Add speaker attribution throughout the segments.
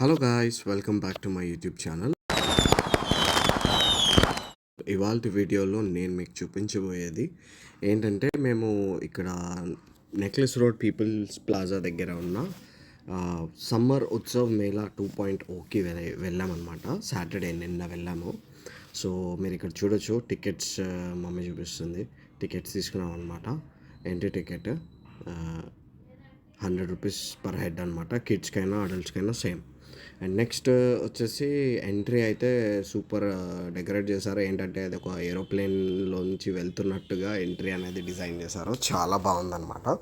Speaker 1: Hello guys, welcome back to my YouTube channel. ఇవాల్టి వీడియోలో నేను మీకు చూపించబోయేది ఏంటంటే, మేము ఇక్కడ నెక్లెస్ రోడ్ పీపుల్స్ ప్లాజా దగ్గర ఉన్న సమ్మర్ ఉత్సవ్ మేళా 2.0కి వెళ్ళామన్నమాట. సాటర్డే నిన్న వెళ్ళాము. సో మీరు ఇక్కడ చూడొచ్చు, టికెట్స్ మమ్మీ చూపిస్తుంది. టికెట్స్ తీసుకున్నాం అనమాట. Entry ticket 100 rupees per head అనమాట. కిడ్స్కైనా అడల్ట్స్కైనా సేమ్. అండ్ నెక్స్ట్ వచ్చేసి ఎంట్రీ అయితే సూపర్ డెకరేట్ చేశారు. ఏంటంటే అది ఒక ఏరోప్లేన్లోంచి వెళ్తున్నట్టుగా ఎంట్రీ అనేది డిజైన్ చేశారు. చాలా బాగుందన్నమాట.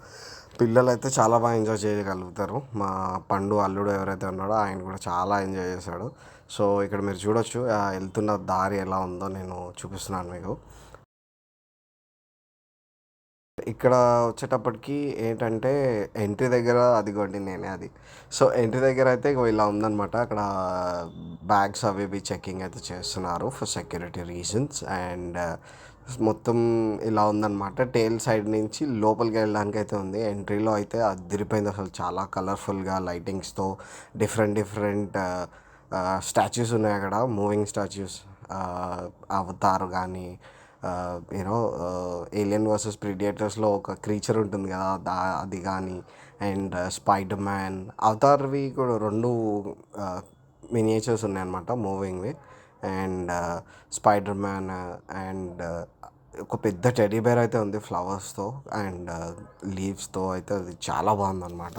Speaker 1: పిల్లలు అయితే చాలా బాగా ఎంజాయ్ చేయగలుగుతారు. మా పండు అల్లుడు ఎవరైతే ఉన్నాడో ఆయన కూడా చాలా ఎంజాయ్ చేశాడు. సో ఇక్కడ మీరు చూడొచ్చు, వెళ్తున్న దారి ఎలా ఉందో నేను చూపిస్తున్నాను మీకు. ఇక్కడ వచ్చేటప్పటికి ఏంటంటే ఎంట్రీ దగ్గర అదిగోండి నేనే అది. సో ఎంట్రీ దగ్గర అయితే ఇలా ఉందన్నమాట. అక్కడ బ్యాగ్స్ అవి ఇవి చెకింగ్ అయితే చేస్తున్నారు ఫర్ సెక్యూరిటీ రీజన్స్. అండ్ మొత్తం ఇలా ఉందన్నమాట. టేల్ సైడ్ నుంచి లోపలికి వెళ్ళడానికి అయితే ఉంది. ఎంట్రీలో అయితే అదిరిపోయింది అసలు. చాలా కలర్ఫుల్గా లైటింగ్స్తో డిఫరెంట్ డిఫరెంట్ స్టాచ్యూస్ ఉన్నాయి అక్కడ. మూవింగ్ స్టాచ్యూస్, అవతార్ కానీ, యూనో ఏలియన్ వర్సెస్ ప్రిడేటర్స్లో ఒక క్రీచర్ ఉంటుంది కదా, అది కానీ, అండ్ స్పైడర్ మ్యాన్ అవతార్వి కూడా 2 మినియేచర్స్ ఉన్నాయన్నమాట మూవింగ్వి. అండ్ స్పైడర్ మ్యాన్ అండ్ ఒక పెద్ద టెడీ బేర్ అయితే ఉంది ఫ్లవర్స్తో అండ్ లీవ్స్తో. అయితే అది చాలా బాగుందన్నమాట.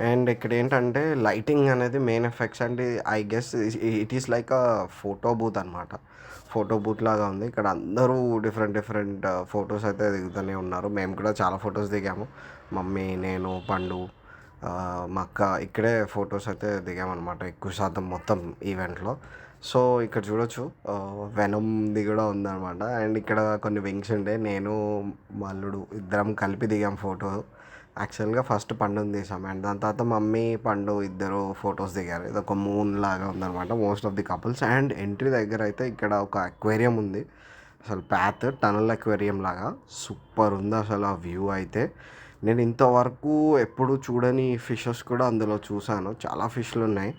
Speaker 1: అండ్ ఇక్కడ ఏంటంటే లైటింగ్ అనేది main effects. And I guess it is like a photo booth అనమాట. ఫోటో బూత్ లాగా ఉంది. ఇక్కడ అందరూ డిఫరెంట్ డిఫరెంట్ ఫొటోస్ అయితే దిగుతూనే ఉన్నారు. మేము కూడా చాలా ఫొటోస్ దిగాము. మమ్మీ, నేను, పండు, మా అక్క ఇక్కడే ఫొటోస్ అయితే దిగామన్నమాట ఎక్కువ శాతం మొత్తం ఈవెంట్లో. సో ఇక్కడ చూడొచ్చు, వెనమ్ది కూడా ఉందన్నమాట. అండ్ ఇక్కడ కొన్ని వింగ్స్ ఉండే, నేను మా అల్లుడు ఇద్దరం కలిపి దిగాం ఫోటో. యాక్చువల్గా ఫస్ట్ పండుని తీసాం అండ్ దాని తర్వాత మమ్మీ పండు ఇద్దరు ఫొటోస్ దిగారు. ఇది ఒక మూన్ లాగా ఉందన్నమాట most of the couples. And entry దగ్గర అయితే ఇక్కడ ఒక అక్వేరియం ఉంది. అసలు ప్యాత్ టనల్ అక్వేరియం లాగా సూపర్ ఉంది అసలు ఆ వ్యూ అయితే. నేను ఇంతవరకు ఎప్పుడు చూడని ఫిషెస్ కూడా అందులో చూశాను. చాలా ఫిష్లు ఉన్నాయి.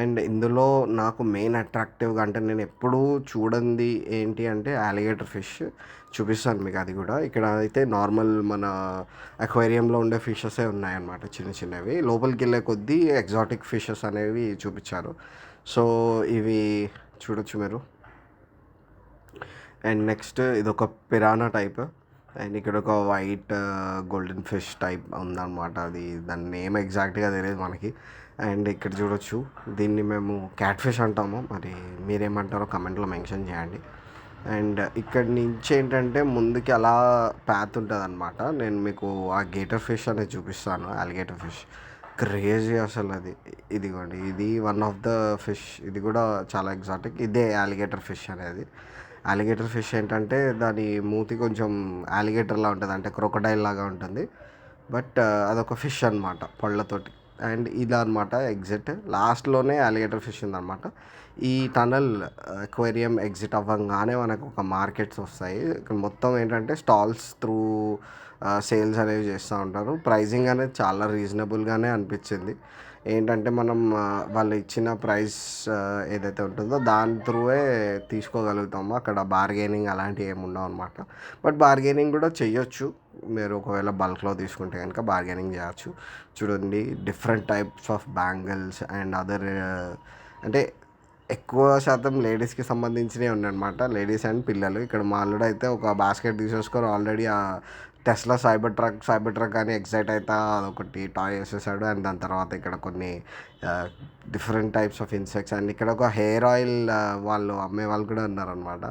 Speaker 1: అండ్ ఇందులో నాకు మెయిన్ అట్రాక్టివ్గా అంటే నేను ఎప్పుడూ చూడంది ఏంటి అంటే అలిగేటర్ ఫిష్. చూపిస్తాను మీకు అది కూడా. ఇక్కడ అయితే నార్మల్ మన అక్వేరియంలో ఉండే ఫిషెసే ఉన్నాయన్నమాట, చిన్న చిన్నవి. లోపలికి వెళ్ళే కొద్దీ ఎగ్జాటిక్ ఫిషెస్ అనేవి చూపించారు. సో ఇవి చూడొచ్చు మీరు. అండ్ నెక్స్ట్ ఇదొక పిరానా టైప్. అండ్ ఇక్కడ ఒక వైట్ గోల్డెన్ ఫిష్ టైప్ ఉందన్నమాట. అది దాని నేమ్ ఎగ్జాక్ట్గా తెలియదు మనకి. అండ్ ఇక్కడ చూడొచ్చు, దీన్ని మేము క్యాట్ ఫిష్ అంటాము. మరి మీరేమంటారో కమెంట్లో మెన్షన్ చేయండి. అండ్ ఇక్కడి నుంచి ఏంటంటే ముందుకి అలా ప్యాత్ ఉంటుంది అనమాట. నేను మీకు ఆ గేటర్ ఫిష్ అనేది చూపిస్తాను. అలిగేటర్ ఫిష్ క్రేజీ అసలు. అది ఇదిగోండి, ఇది వన్ ఆఫ్ ద ఫిష్. ఇది కూడా చాలా ఎగ్జాటిక్. ఇదే అలిగేటర్ ఫిష్ అనేది. అలిగేటర్ ఫిష్ ఏంటంటే దాని మూతి కొంచెం అలిగేటర్లా ఉంటుంది, అంటే క్రొకడైల్ లాగా ఉంటుంది. బట్ అదొక ఫిష్ అనమాట పళ్ళతోటి. అండ్ ఇలా అనమాట ఎగ్జిట్ లాస్ట్లోనే అలిగేటర్ ఫిష్ ఉందన్నమాట. ఈ టనల్ అక్వేరియం ఎగ్జిట్ అవ్వగానే మనకు ఒక మార్కెట్స్ వస్తాయి. ఇక్కడ మొత్తం ఏంటంటే స్టాల్స్ త్రూ సేల్స్ అనేవి చేస్తూ ఉంటారు. ప్రైజింగ్ అనేది చాలా రీజనబుల్గానే అనిపించింది. ఏంటంటే మనం వాళ్ళు ఇచ్చిన ప్రైస్ ఏదైతే ఉంటుందో దాని త్రూవే తీసుకోగలుగుతాము. అక్కడ బార్గెనింగ్ అలాంటివి ఏమి ఉండవు అనమాట. బట్ బార్గెనింగ్ కూడా చెయ్యొచ్చు. మీరు ఒకవేళ బల్క్లో తీసుకుంటే కనుక బార్గెనింగ్ చేయొచ్చు. చూడండి, different types of bangles and other, అంటే ఎక్కువ శాతం లేడీస్కి సంబంధించినవి ఉన్నాయన్నమాట. లేడీస్ అండ్ పిల్లలు. ఇక్కడ మా అల్లుడు అయితే ఒక బాస్కెట్ తీసేసుకొని ఆల్రెడీ ఆ టెస్లా సైబర్ ట్రక్ అని ఎగ్జైట్ అవుతా అదొకటి టాయ్ వేసేసాడు. అండ్ దాని తర్వాత ఇక్కడ కొన్ని different types of insects. And ఇక్కడ ఒక హెయిర్ ఆయిల్ వాళ్ళు అమ్మే వాళ్ళు కూడా ఉన్నారనమాట.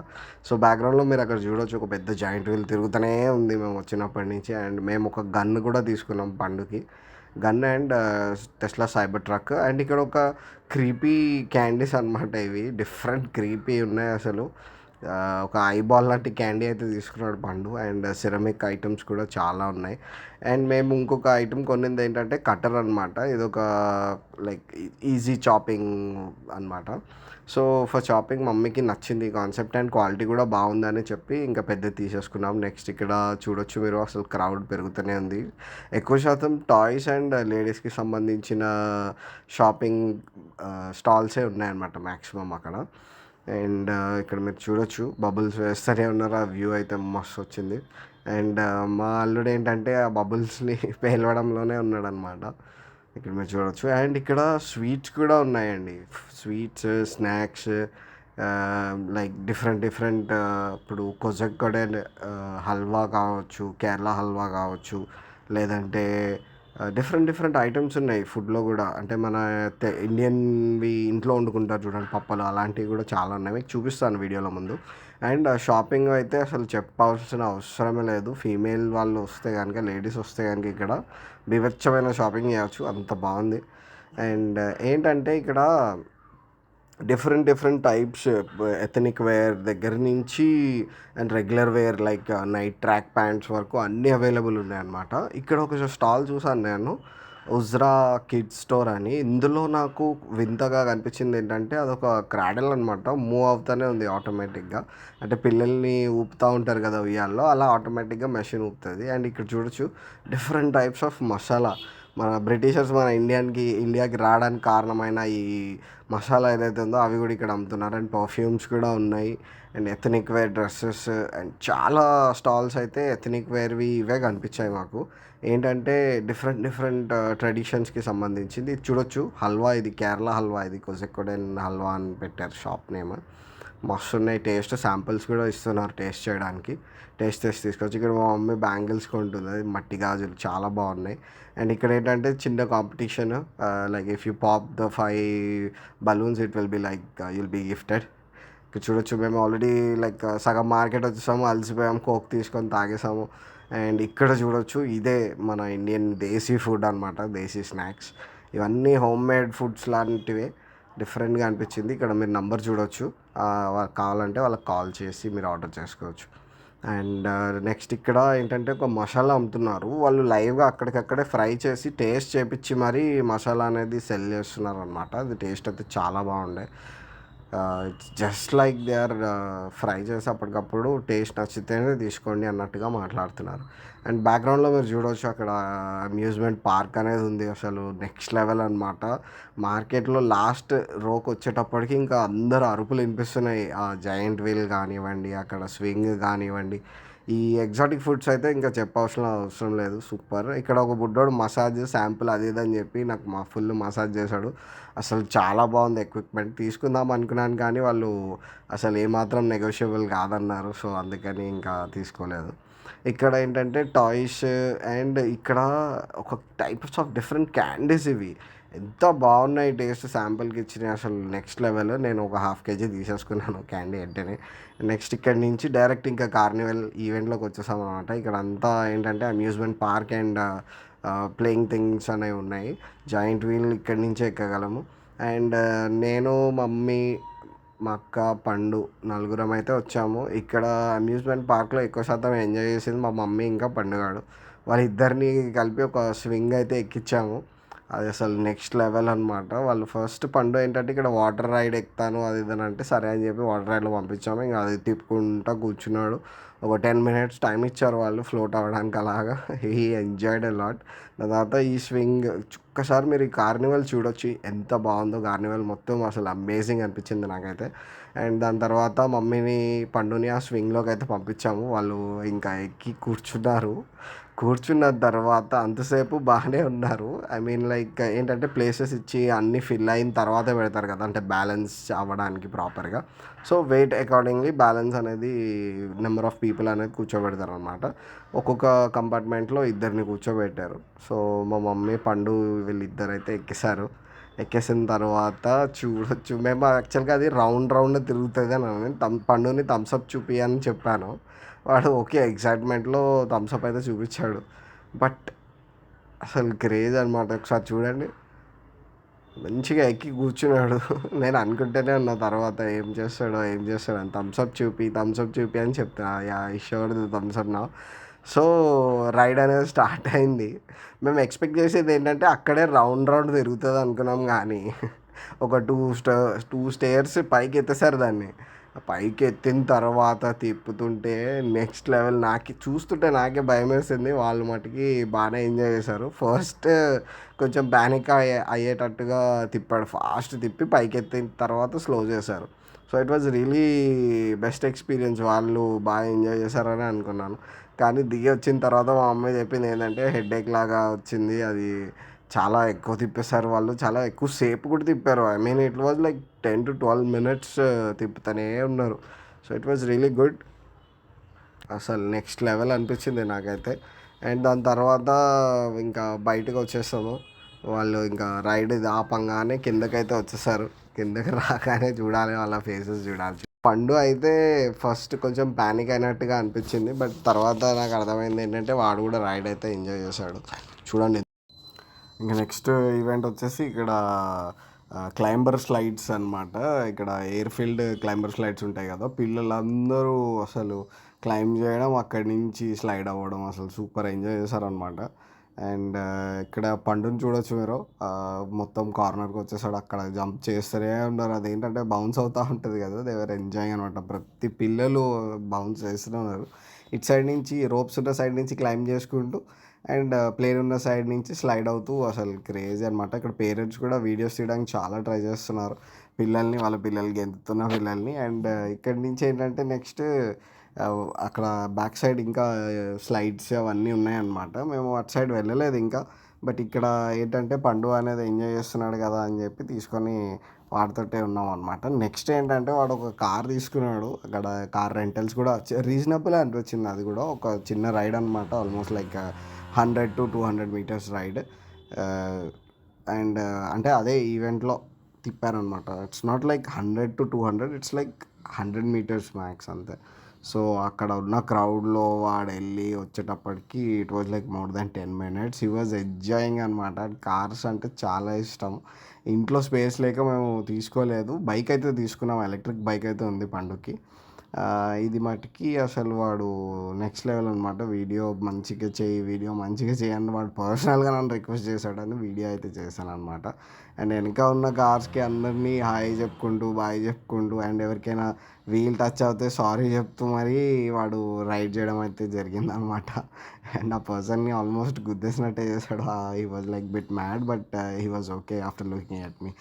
Speaker 1: సో బ్యాక్గ్రౌండ్లో మీరు అక్కడ చూడొచ్చు, ఒక పెద్ద జాయింట్ వీల్ తిరుగుతూనే ఉంది మేము వచ్చినప్పటి నుంచి. అండ్ మేము ఒక గన్ కూడా తీసుకున్నాం పండుకి. Gun and Tesla Cybertruck. And ఇక్కడ ఒక క్రీపీ క్యాండీస్ అనమాట. ఇవి డిఫరెంట్ క్రీపీ ఉన్నాయి అసలు. ఒక ఐబాల్ లాంటి క్యాండీ అయితే తీసుకున్నాడు పండు. అండ్ సిరమిక్ ఐటమ్స్ కూడా చాలా ఉన్నాయి. అండ్ మేము ఇంకొక ఐటమ్ కొనింది ఏంటంటే కటర్ అనమాట. ఇదొక లైక్ ఈజీ చాపింగ్ అనమాట. సో ఫర్ చాపింగ్ మమ్మీకి నచ్చింది ఈ కాన్సెప్ట్ అండ్ క్వాలిటీ కూడా బాగుందని చెప్పి ఇంకా పెద్దది తీసేసుకున్నాం. నెక్స్ట్ ఇక్కడ చూడొచ్చు మీరు, అసలు క్రౌడ్ పెరుగుతూనే ఉంది. ఎక్కువ శాతం టాయ్స్ అండ్ లేడీస్కి సంబంధించిన షాపింగ్ స్టాల్సే ఉన్నాయన్నమాట మ్యాక్సిమం అక్కడ. అండ్ ఇక్కడ మీరు చూడొచ్చు బబుల్స్ వేస్తూనే ఉన్నారు. ఆ వ్యూ అయితే మస్తు వచ్చింది. అండ్ మా అల్లుడు ఏంటంటే ఆ బబుల్స్ని పేలవడంలోనే ఉన్నాడనమాట. ఇక్కడ మీరు చూడొచ్చు. అండ్ ఇక్కడ స్వీట్స్ కూడా ఉన్నాయండి. Sweets, snacks, like different different, ఇప్పుడు కొజక్కడెన్ హల్వా కావచ్చు, కేరళ హల్వా కావచ్చు, లేదంటే డిఫరెంట్ డిఫరెంట్ ఐటమ్స్ ఉన్నాయి ఫుడ్లో కూడా. అంటే మన ఇండియన్వి ఇంట్లో వండుకుంటారు చూడండి పప్పలు, అలాంటివి కూడా చాలా ఉన్నాయి. మీకు చూపిస్తాను వీడియోలో ముందు. అండ్ షాపింగ్ అయితే అసలు చెప్పాల్సిన అవసరమే లేదు. ఫీమేల్ వాళ్ళు వస్తే కనుక, లేడీస్ వస్తే కనుక ఇక్కడ బీభత్సమైన షాపింగ్ చేయొచ్చు, అంత బాగుంది. అండ్ ఏంటంటే ఇక్కడ different different types ethnic wear దగ్గర నుంచి and regular wear like night track pants వరకు అన్నీ అవైలబుల్ ఉన్నాయన్నమాట. ఇక్కడ ఒక స్టాల్ చూసాను నేను, ఉజ్రా కిడ్స్ స్టోర్ అని. ఇందులో నాకు వింతగా కనిపించింది ఏంటంటే అదొక క్రాడల్ అనమాట. మూవ్ అవుతూనే ఉంది ఆటోమేటిక్గా. అంటే పిల్లల్ని ఊపుతూ ఉంటారు కదా ఉయ్యాల్లో, అలా ఆటోమేటిక్గా మెషిన్ ఊపుతుంది. అండ్ ఇక్కడ చూడొచ్చు డిఫరెంట్ టైప్స్ ఆఫ్ మసాలా. మన బ్రిటిషర్స్ మన ఇండియాకి రావడానికి కారణమైన ఈ మసాలా ఏదైతే ఉందో అవి కూడా ఇక్కడ అమ్ముతున్నారు. అండ్ పర్ఫ్యూమ్స్ కూడా ఉన్నాయి. And ethnic wear dresses and చాలా స్టాల్స్ అయితే ఎథనిక్ వేర్వి ఇవే కనిపించాయి మాకు. ఏంటంటే డిఫరెంట్ డిఫరెంట్ ట్రెడిషన్స్కి సంబంధించింది. ఇది చూడొచ్చు హల్వా, ఇది కేరళ హల్వా, ఇది కొజెక్కడెన్ హల్వా అని పెట్టారు షాప్ నేమ్. మస్తు ఉన్నాయి. టేస్ట్ శాంపిల్స్ కూడా ఇస్తున్నారు టేస్ట్ చేయడానికి. టేస్ట్ చేసి తీసుకొచ్చి ఇక్కడ మా మమ్మీ బ్యాంగిల్స్ కొంటుంది, అది మట్టి గాజులు చాలా బాగున్నాయి. అండ్ ఇక్కడ ఏంటంటే చిన్న competition, like if you pop the 5 balloons it will be like you'll be gifted. ఇక్కడ చూడొచ్చు మేము ఆల్రెడీ లైక్ సగం మార్కెట్ వచ్చేసాము, అలసిపోయాము, కోక్ తీసుకొని తాగేసాము. అండ్ ఇక్కడ చూడొచ్చు ఇదే మన ఇండియన్ దేశీ ఫుడ్ అనమాట, దేశీ స్నాక్స్. ఇవన్నీ హోమ్ మేడ్ ఫుడ్స్ లాంటివే, డిఫరెంట్గా అనిపించింది. ఇక్కడ మీరు నంబర్ చూడొచ్చు, వాళ్ళకి కావాలంటే వాళ్ళకి కాల్ చేసి మీరు ఆర్డర్ చేసుకోవచ్చు. అండ్ నెక్స్ట్ ఇక్కడ ఏంటంటే ఒక మసాలా అమ్ముతున్నారు. వాళ్ళు లైవ్గా అక్కడికక్కడే ఫ్రై చేసి టేస్ట్ చేపించి మరీ మసాలా అనేది సెల్ చేస్తున్నారు అనమాట. అది టేస్ట్ అయితే చాలా బాగుండే. It's just like they are fry చేసి అప్పటికప్పుడు టేస్ట్ నచ్చితేనే తీసుకోండి అన్నట్టుగా మాట్లాడుతున్నారు. అండ్ బ్యాక్గ్రౌండ్లో మీరు చూడవచ్చు అక్కడ అమ్యూజ్మెంట్ పార్క్ అనేది ఉంది. అసలు నెక్స్ట్ లెవెల్ అనమాట. మార్కెట్లో లాస్ట్ రోకి వచ్చేటప్పటికి ఇంకా అందరు అరుపులు వినిపిస్తున్నాయి. ఆ జైంట్ వీల్ కానివ్వండి, అక్కడ స్వింగ్ కానివ్వండి, ఈ ఎగ్జాటిక్ ఫుడ్స్ అయితే ఇంకా చెప్పవలసిన అవసరం లేదు, సూపర్. ఇక్కడ ఒక బుడ్డోడు మసాజ్ శాంపుల్ అది ఇది అని చెప్పి నాకు ఫుల్ మసాజ్ చేశాడు. అసలు చాలా బాగుంది ఎక్విప్మెంట్. తీసుకుందాం అనుకున్నాను కానీ వాళ్ళు అసలు ఏమాత్రం నెగోషియబుల్ కాదన్నారు. సో అందుకని ఇంకా తీసుకోలేదు. ఇక్కడ ఏంటంటే టాయ్స్ అండ్ ఇక్కడ ఒక టైప్స్ ఆఫ్ డిఫరెంట్ క్యాండీస్ ఇవి ఎంత బాగున్నాయి. టేస్ట్ శాంపుల్కి ఇచ్చినాయి, అసలు నెక్స్ట్ లెవెల్. నేను ఒక హాఫ్ కేజీ తీసేసుకున్నాను క్యాండీ వెంటనే. నెక్స్ట్ ఇక్కడ నుంచి డైరెక్ట్ ఇంకా కార్నివల్ ఈవెంట్లోకి వచ్చేసాం అనమాట. ఇక్కడ అంతా ఏంటంటే amusement park and playing things అనేవి ఉన్నాయి. జాయింట్ వీల్ ఇక్కడి నుంచే ఎక్కగలము. అండ్ నేను, మమ్మీ, మా అక్క, పండు నలుగురం అయితే వచ్చాము. ఇక్కడ అమ్యూజ్మెంట్ పార్క్లో ఎక్కువ శాతం ఎంజాయ్ చేసింది మా మమ్మీ ఇంకా పండుగాడు. వాళ్ళిద్దరిని కలిపి ఒక స్వింగ్ అయితే ఎక్కించాము. అది అసలు నెక్స్ట్ లెవెల్ అనమాట. వాళ్ళు ఫస్ట్ పండు ఏంటంటే ఇక్కడ వాటర్ రైడ్ ఎక్కుతాను అది ఇదని అంటే సరే అని చెప్పి వాటర్ రైడ్లో పంపించాము. ఇంకా అది తిప్పుకుంటూ కూర్చున్నాడు. ఒక 10 minutes టైం ఇచ్చారు వాళ్ళు ఫ్లోట్ అవ్వడానికి. అలాగా హీ ఎంజాయ్డ్ ఎ లాట్. దాని తర్వాత ఈ స్వింగ్ ఒక్కసారి మీరు ఈ కార్నివల్ చూడొచ్చు ఎంత బాగుందో. కార్నివల్ మొత్తం అసలు అమేజింగ్ అనిపించింది నాకైతే. అండ్ దాని తర్వాత మమ్మీని, పండుని ఆ స్వింగ్లోకి అయితే పంపించాము. వాళ్ళు ఇంకా ఎక్కి కూర్చున్నారు. కూర్చున్న తర్వాత అంతసేపు బాగానే ఉన్నారు. ఐ మీన్ లైక్ ఏంటంటే ప్లేసెస్ ఇచ్చి అన్నీ ఫిల్ అయిన తర్వాత పెడతారు కదా, అంటే బ్యాలెన్స్ అవ్వడానికి ప్రాపర్గా. సో వెయిట్ అకార్డింగ్లీ బ్యాలెన్స్ అనేది నెంబర్ ఆఫ్ పీపుల్ అనేది కూర్చోబెడతారు అనమాట. ఒక్కొక్క కంపార్ట్మెంట్లో ఇద్దరిని కూర్చోబెట్టారు. సో మా మమ్మీ, పండు వీళ్ళిద్దరు అయితే ఎక్కేశారు. ఎక్కేసిన తర్వాత చూడొచ్చు, మేము యాక్చువల్గా అది రౌండ్ రౌండ్ తిరుగుతుంది అని పండుని థమ్స్అప్ చూపి అని చెప్పాను. వాడు ఓకే ఎక్సైట్మెంట్లో థమ్స్అప్ అయితే చూపించాడు. బట్ అసలు క్రేజ్ అనమాట. ఒకసారి చూడండి, మంచిగా ఎక్కి కూర్చున్నాడు. నేను అనుకుంటూనే ఉన్నా తర్వాత ఏం చేస్తాడో, ఏం చేస్తాడో అని. థమ్స్ అప్ చూపి అని చెప్తా. యాహ్! ఈ sure thumbs up now. So, ride అనేది స్టార్ట్ అయింది. మేము ఎక్స్‌పెక్ట్ చేసేది ఏంటంటే అక్కడే రౌండ్ రౌండ్ తిరుగుతది అనుకున్నాం గానీ, ఒక 2 స్టేర్స్ పైకెత్తేసారు దాన్ని. పైకెత్తిన తర్వాత తిప్పుతుంటే నెక్స్ట్ లెవెల్. చూస్తుంటే నాకే భయమేసింది. వాళ్ళు మటికి బాగానే ఎంజాయ్ చేశారు. ఫస్ట్ కొంచెం పానిక్ అయ్యేటట్టుగా తిప్పాడు. ఫాస్ట్ తిప్పి పైకెత్తిన తర్వాత స్లో చేశారు. So, it was really best experience. వాళ్ళు బాగా ఎంజాయ్ చేశారని అనుకున్నాను. కానీ దిగి వచ్చిన తర్వాత మా మమ్మీ చెప్పింది ఏంటంటే హెడేక్ లాగా వచ్చింది. అది చాలా ఎక్కువ తిప్పేశారు వాళ్ళు. చాలా ఎక్కువ సేపు కూడా తిప్పారు. I mean it was like 10-12 minutes తిప్పుతూనే ఉన్నారు. So, it was really good. అసలు నెక్స్ట్ లెవెల్ అనిపించింది నాకైతే. అండ్ దాని తర్వాత ఇంకా బయటకు వచ్చేసాము. వాళ్ళు ఇంకా రైడ్ ఇది ఆపంగానే కిందకైతే వచ్చేసారు. కిందకి రాగానే చూడాలి వాళ్ళ ఫేసెస్ చూడాలి. పండు అయితే ఫస్ట్ కొంచెం పానిక్ అయినట్టుగా అనిపించింది. బట్ తర్వాత నాకు అర్థమైంది ఏంటంటే వాడు కూడా రైడ్ అయితే ఎంజాయ్ చేశాడు. చూడండి. ఇంకా నెక్స్ట్ ఈవెంట్ వచ్చేసి ఇక్కడ క్లైంబర్ స్లైడ్స్ అనమాట. ఇక్కడ ఎయిర్ఫీల్డ్ క్లైంబర్ స్లైడ్స్ ఉంటాయి కదా, పిల్లలందరూ అసలు క్లైంబ్ చేయడం, అక్కడి నుంచి స్లైడ్ అవ్వడం అసలు సూపర్ ఎంజాయ్ చేశారనమాట. అండ్ ఇక్కడ పండుని చూడొచ్చు మీరు. మొత్తం కార్నర్కి వచ్చేసాడు. అక్కడ జంప్ చేస్తూనే ఉన్నారు. అదేంటంటే బౌన్స్ అవుతూ ఉంటుంది కదా, దేవర్ ఎంజాయింగ్ అనమాట. ప్రతి పిల్లలు బౌన్స్ చేస్తూనే ఉన్నారు. ఇటు సైడ్ నుంచి రోప్స్ ఉన్న సైడ్ నుంచి క్లైంబ్ చేసుకుంటూ అండ్ ప్లేన్ ఉన్న సైడ్ నుంచి స్లైడ్ అవుతూ అసలు క్రేజీ అనమాట. ఇక్కడ పేరెంట్స్ కూడా వీడియోస్ తీయడానికి చాలా ట్రై చేస్తున్నారు పిల్లల్ని, వాళ్ళ పిల్లలకి గెంతుతున్న పిల్లల్ని. అండ్ ఇక్కడి నుంచి ఏంటంటే నెక్స్ట్ అక్కడ బ్యాక్ సైడ్ ఇంకా స్లైడ్స్ అవన్నీ ఉన్నాయన్నమాట. మేము అటు సైడ్ వెళ్ళలేదు ఇంకా. బట్ ఇక్కడ ఏంటంటే పండు అనేది ఎంజాయ్ చేస్తున్నాడు కదా అని చెప్పి తీసుకొని వాడితోటే ఉన్నాం అనమాట. నెక్స్ట్ ఏంటంటే వాడు ఒక కార్ తీసుకున్నాడు. అక్కడ కార్ రెంటల్స్ కూడా రీజనబుల్ అనిపించింది. అది కూడా ఒక చిన్న రైడ్ అనమాట. Almost like 100-200 metres ride. And అంటే అదే ఈవెంట్లో తిప్పారనమాట. It's not like 100-200, it's like 100 metres max అంతే. సో, అక్కడ ఉన్న క్రౌడ్లో వాడు వెళ్ళి వచ్చేటప్పటికి it was like more than 10 minutes. He was enjoying అనమాట. కార్స్ అంటే చాలా ఇష్టం. ఇంట్లో స్పేస్ లేక మేము తీసుకోలేదు. బైక్ అయితే తీసుకున్నాం. ఎలక్ట్రిక్ బైక్ అయితే ఉంది పండుకి. ఇది మటుకి అసలు వాడు నెక్స్ట్ లెవెల్ అనమాట. వీడియో మంచిగా చేయని వాడు పర్సనల్గా నన్ను రిక్వెస్ట్ చేశాడని వీడియో అయితే చేశాను అనమాట. అండ్ వెనక ఉన్న కార్స్కి అందరినీ హాయ్ చెప్పుకుంటూ, బాయ్ చెప్పుకుంటూ, అండ్ ఎవరికైనా వీల్ టచ్ అవుతే సారీ చెప్తూ మరీ వాడు రైడ్ చేయడం అయితే జరిగిందనమాట. అండ్ ఆ పర్సన్ని ఆల్మోస్ట్ గుద్దేసినట్టే చేశాడు. He was like bit mad, but he was okay after looking at me.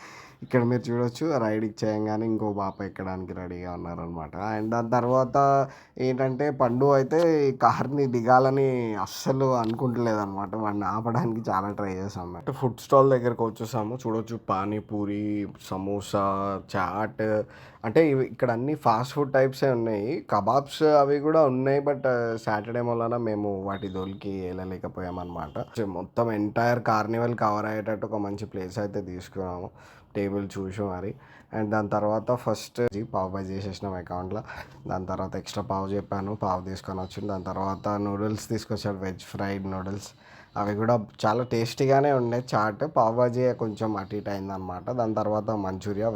Speaker 1: ఇక్కడ మీరు చూడొచ్చు రైడ్ ఇచ్చేయంగానే ఇంకో పాప ఎక్కడానికి రెడీగా ఉన్నారనమాట. అండ్ దాని తర్వాత ఏంటంటే పండు అయితే కార్ని దిగాలని అస్సలు అనుకుంటలేదనమాట. వాడిని ఆపడానికి చాలా ట్రై చేసాం. అంటే ఫుడ్ స్టాల్ దగ్గరకు వచ్చేసాము. చూడొచ్చు పానీపూరి, సమోసా, చాట్, అంటే ఇక్కడ అన్ని ఫాస్ట్ ఫుడ్ టైప్సే ఉన్నాయి. కబాబ్స్ అవి కూడా ఉన్నాయి. బట్ సాటర్డే వలన మేము వాటి జోలికి వెళ్ళలేకపోయామన్నమాట. మొత్తం ఎంటైర్ కార్నివల్ కవర్ అయ్యేటట్టు ఒక మంచి ప్లేస్ అయితే తీసుకున్నాము. టేబుల్ చూసి మరి. అండ్ దాని తర్వాత ఫస్ట్ పావ్ బాజీ చేసేసినాం అకౌంట్లో. దాని తర్వాత ఎక్స్ట్రా పావ్ చెప్పాను, పావ్ తీసుకొని వచ్చింది. దాని తర్వాత నూడిల్స్ తీసుకొచ్చాడు, వెజ్ ఫ్రైడ్ నూడిల్స్. అవి కూడా చాలా టేస్టీగానే ఉండే. చాట్, పావ్ బాజీ కొంచెం అటు ఇటు అయిందనమాట. దాని తర్వాత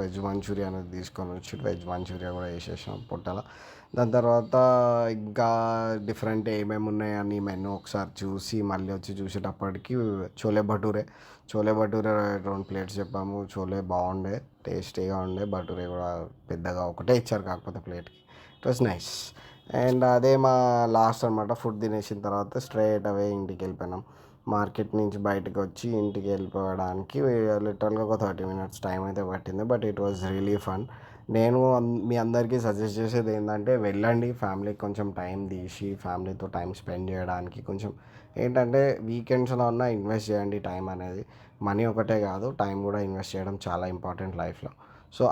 Speaker 1: వెజ్ మంచూరియా అనేది తీసుకొని వచ్చి వెజ్ మంచూరియా కూడా వేసేసాం పొట్టల. దాని తర్వాత ఇంకా డిఫరెంట్ ఏమేమి ఉన్నాయని మెనూ ఒకసారి చూసి మళ్ళీ వచ్చి చూసేటప్పటికి చోలే భటూరే 2 ప్లేట్స్ చెప్పాము. చోలే బాగుండే, టేస్టీగా ఉండే. భటూరే కూడా పెద్దగా ఒకటే ఇచ్చారు కాకపోతే ప్లేట్కి. It was nice. అండ్ అదే మా లాస్ట్ అనమాట. ఫుడ్ తినేసిన తర్వాత స్ట్రైట్ అవే ఇంటికి వెళ్ళిపోయినాం. మార్కెట్ నుంచి బయటకు వచ్చి ఇంటికి వెళ్ళిపోవడానికి లిటరల్గా ఒక 30 మినిట్స్ టైం అయితే పట్టింది. But it was really fun. నేను మీ అందరికీ సజెస్ట్ చేసేది ఏంటంటే వెళ్ళండి, ఫ్యామిలీకి కొంచెం టైం తీసి ఫ్యామిలీతో టైం స్పెండ్ చేయడానికి. కొంచెం ఏంటంటే వీకెండ్స్లో ఉన్న ఇన్వెస్ట్ చేయండి టైం అనేది. మనీ ఒకటే కాదు, టైం కూడా ఇన్వెస్ట్ చేయడం చాలా ఇంపార్టెంట్ లైఫ్లో. సో